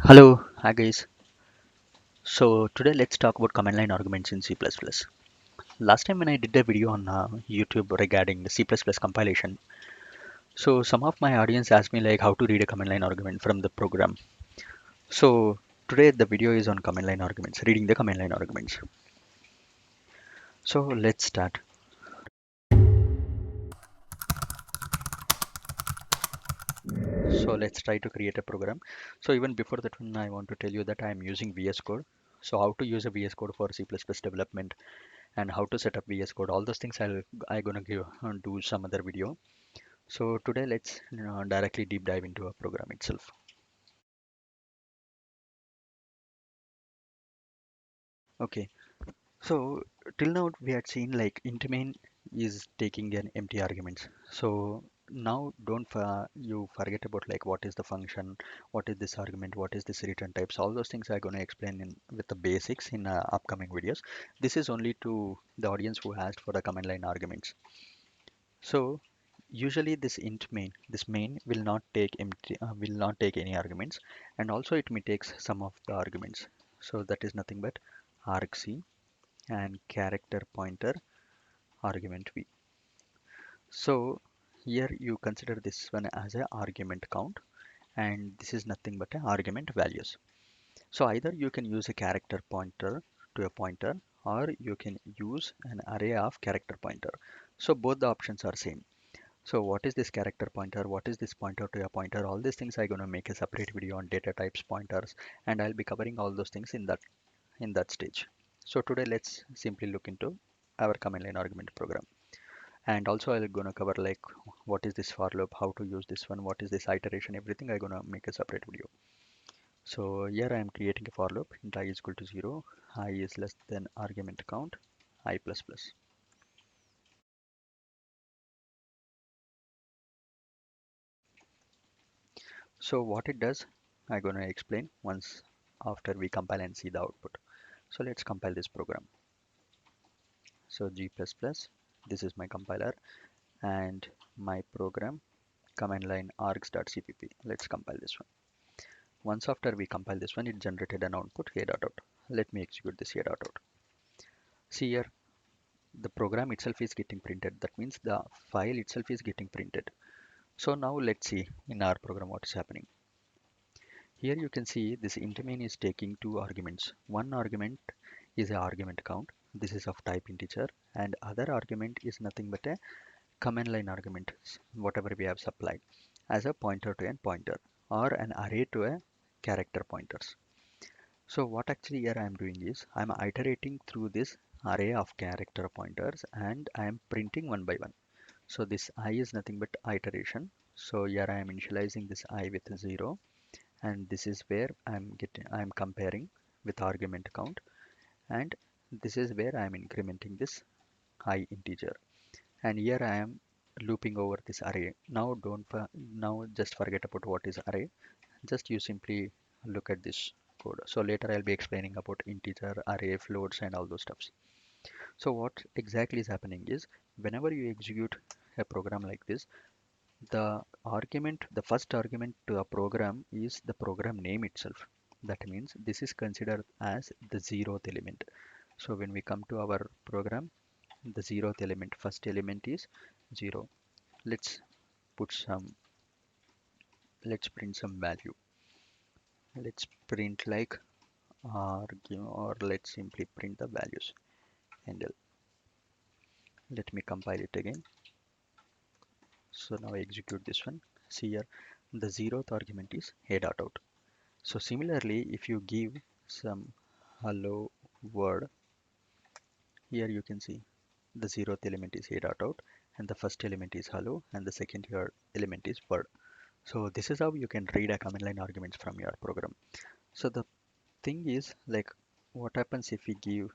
Hello, hi guys. So today let's talk about command line arguments in C++. Last time when I did a video on YouTube regarding the C++ compilation, so some of my audience asked me like how to read a command line argument from the program. So today the video is on command line arguments, reading the command line arguments. So let's start. So let's try to create a program. So even before that one, I want to tell you that I am using VS Code. So how to use a VS Code for C++ development and how to set up VS Code, all those things I gonna give do some other video. So today let's directly deep dive into a program itself. Okay, so till now we had seen like int main is taking an empty arguments. So now don't you forget about like what is the function, what is this argument, what is this return types. All those things I'm gonna explain in with the basics in upcoming videos. This is only to the audience who asked for the command line arguments. So usually this main will not take will not take any arguments, and also it may takes some of the arguments. So that is nothing but argc and character pointer argument v. So here you consider this one as a argument count, and this is nothing but a argument values. So either you can use a character pointer to a pointer, or you can use an array of character pointer. So both the options are same. So what is this character pointer? What is this pointer to a pointer? All these things I'm gonna make a separate video on data types, pointers, and I'll be covering all those things in that stage. So today let's simply look into our command line argument program. And also I'm gonna cover like what is this for loop, how to use this one, what is this iteration, everything I'm gonna make a separate video. So here I am creating a for loop, int I is equal to 0, I is less than argument count, I plus plus. So what it does, I'm gonna explain once after we compile and see the output. So let's compile this program. So G++, this is my compiler and my program command line args.cpp. Let's compile this one. Once after we compile this one, it generated an output a.out. Let me execute this a.out. See here, the program itself is getting printed. That means the file itself is getting printed. So now let's see in our program what is happening. Here you can see this int main is taking two arguments. One argument is a argument count. This is of type integer, and other argument is nothing but a command line argument, whatever we have supplied as a pointer to an pointer or an array to a character pointers. So what actually here I am doing is I am iterating through this array of character pointers and I am printing one by one. So this I is nothing but iteration. So here I am initializing this I with 0, and this is where I am comparing with argument count, and this is where I am incrementing this I integer, and here I am looping over this array. Now now just forget about what is array, just you simply look at this code. So later I'll be explaining about integer, array, floats and all those stuffs. So what exactly is happening is whenever you execute a program like this, the first argument to a program is the program name itself. That means this is considered as the zeroth element. So when we come to our program, the zeroth element, first element is 0. Let's put some, let's print some value. Let's print like or let's simply print the values handle. Let me compile it again. So now I execute this one. See here, the zeroth argument is a.out. So similarly, if you give some hello world, here you can see the zeroth element is a.out and the first element is hello and the second here element is word. So this is how you can read a command line arguments from your program. So the thing is like what happens if we give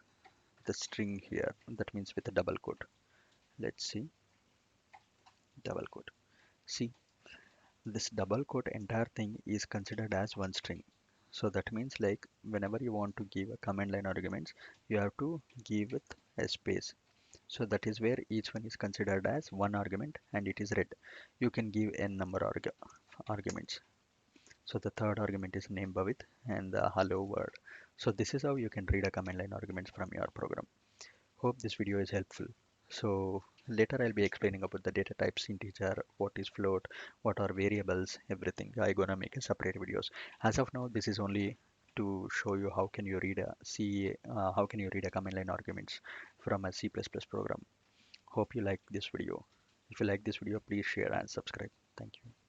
the string here, that means with a double quote. Let's see, double quote. See, this double quote entire thing is considered as one string. So that means like whenever you want to give a command line arguments, you have to give it a space. So that is where each one is considered as one argument and it is read. You can give n number arguments. So the third argument is name Bhavit and the hello word. So this is how you can read a command line arguments from your program. Hope this video is helpful. So later I'll be explaining about the data types, integer, what is float, what are variables, everything. I gonna make a separate videos. As of now, this is only to show you how can you read a how can you read a command line arguments from a C++ program. Hope you like this video. If you like this video, please share and subscribe. Thank you.